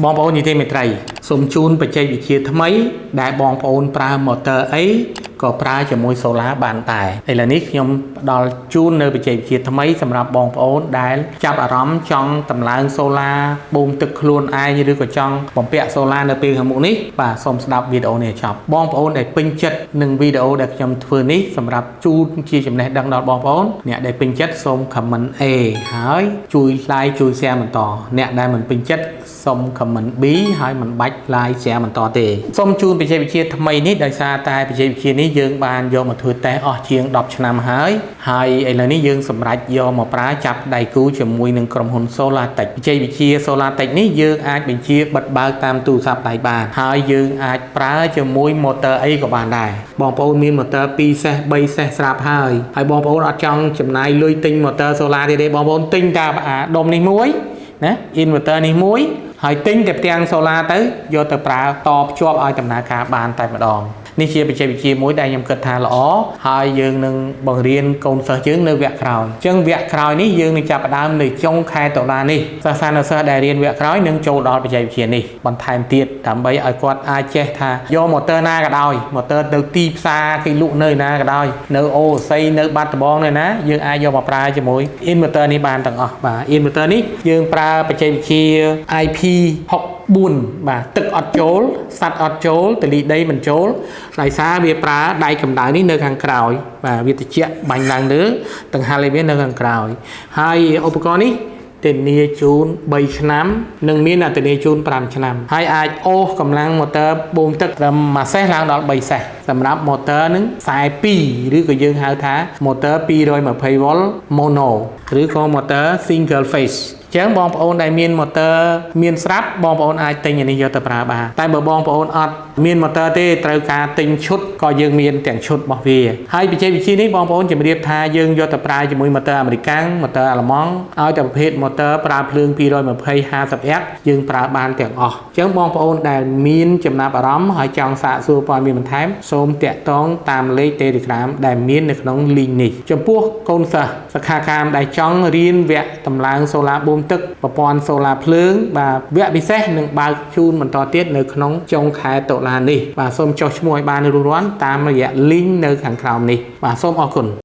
បងប្អូននិយាយមេត្រីសូមជូនបច្ចេកវិទ្យាថ្មីដែលបងប្អូនប្រើ motor អីក៏ប្រើជាមួយ solar បានដែរឥឡូវនេះខ្ញុំផ្ដល់ជូននៅបច្ចេកវិទ្យាថ្មីសម្រាប់បងប្អូនដែលចាប់អារម្មណ៍ចង់តម្លើង solar បូមទឹកខ្លួនឯងឬក៏ចង់បំពាក់ solar នៅពេលខាងមុខនេះបាទសូមស្ដាប់វីដេអូនេះចប់បងប្អូនដែលពេញចិត្តនឹងវីដេអូដែលខ្ញុំធ្វើនេះសម្រាប់ជូនជាចំណេះដឹងដល់បងប្អូនអ្នកដែលពេញចិត្តសូម comment A ហើយជួយ like ជួយ share បន្តអ្នកដែលមិនពេញចិត្តសូម comment B ហើយមិនបាច់ like share បន្តទេសូមជូនបច្ចេកវិទ្យាថ្មីនេះដោយសារតែបច្ចេកវិទ្យានេះយើងបានយកមកធ្វើតេស្តអស់ជាង10ឆ្នាំហើយឥឡូវនេះយើងសម្រេចយកមកប្រើចាប់ដៃគូជាមួយនឹងក្រុមហ៊ុន Solartech បច្ចេកវិទ្យា Solartech នេះយើងអាចបញ្ជាបិទបើកតាមទូរស័ព្ទដៃបានហើយយើងអាចប្រើជាមួយ motor អីក៏បានដែរបងប្អូនមាន motor 2 សេស 3 សេសស្រាប់ហើយបងប្អូនអត់ចង់ចំណាយលុយទិញ motor solar ទេបងប្អូនទិញតែអាដុំនេះមួយណា inverter នេះមួយហើយទិញតែផ្ទាំង solar ទៅយកទៅប្រើតភ្ជាប់ឲ្យដំណើរការបានតែម្ដងនេះជាបច្ចេកវិទ្យាមួយដែលខ្ញុំគិតថាល្អហើយយើងនឹងបង្រៀនកូនសិស្សយើងនៅវគ្គក្រោយអញ្ចឹងវគ្គក្រោយនេះយើងនឹងចាប់ផ្ដើមនៅចុងខែតុលានេះសិស្សានុសិស្សដែលរៀនវគ្គក្រោយនឹងចូលដល់បច្ចេកវិទ្យានេះបន្ថែមទៀតដើម្បីឲ្យគាត់អាចចេះថាយក motor ណាក៏ដោយ motor ទៅទីផ្សារគេលក់នៅណាក៏ដោយនៅអូរស័យនៅបាត់ដំបងនៅណាយើងអាចយកមកប្រើជាមួយ inverter នេះបានទាំងអស់បាទ inverter នេះយើងប្រើបច្ចេកវិទ្យា IP64 បាទទឹកអត់ចូលសត្វអត់ចូលទលីដីមិនចូលដោយសារវាប្រើដៃកម្ដៅនេះនៅខាងក្រោយបាទវាត្រជាក់បាញ់ឡើងលើដង្ហែលវានៅខាងក្រោយហើយឧបករណ៍នេះធានាជូន3ឆ្នាំនិងមានអធានាជូន5ឆ្នាំហើយអាចអូសកម្លាំង motor បូមទឹកត្រឹម1សេសឡើងដល់3សេសសម្រាប់ motor នឹងខ្សែ2ឬក៏យើងហៅថា motor 220V mono ឬក៏ motor single phaseចឹងបងប្អូនដែលមាន motor មានស្រាប់បងប្អូនអាចទិញអានេះយកទៅប្រើបានតែបើបងប្អូនអត់មាន motor ទេត្រូវការទិញឈុតក៏យើងមានទាំងឈុតរបស់វាហើយបច្ចេកវិទ្យានេះបងប្អូនជម្រាបថាយើងយកទៅប្រើជាមួយ motor អាមេរិកាំង motor អាល្លឺម៉ង់ឲ្យតែប្រភេទ motor ប្រើភ្លើង220 50A យើងប្រើបានទាំងអស់ចឹងបងប្អូនដែលមានចំណាប់អារម្មណ៍ហើយចង់សាកសួរព័ត៌មានបន្ថែមសូមតាក់ទងតាមលេខ Telegram ដែលមាននៅក្នុង link នេះចំពោះកូនសិស្សសិក្ខាកាមដែលចង់រៀនវគ្គតម្លើង solar បូមទឹកប្រព័ន្ធ solar ភ្លើងបាទវគ្គពិសេសនឹងបើកជូនបន្តទៀតនៅក្នុងចុងខែតុលានេះបាទសូមចុះឈ្មោះឲ្យបានរួចរាល់តាមរយៈ link នៅខាងក្រោមនេះបាទសូមអរគុណ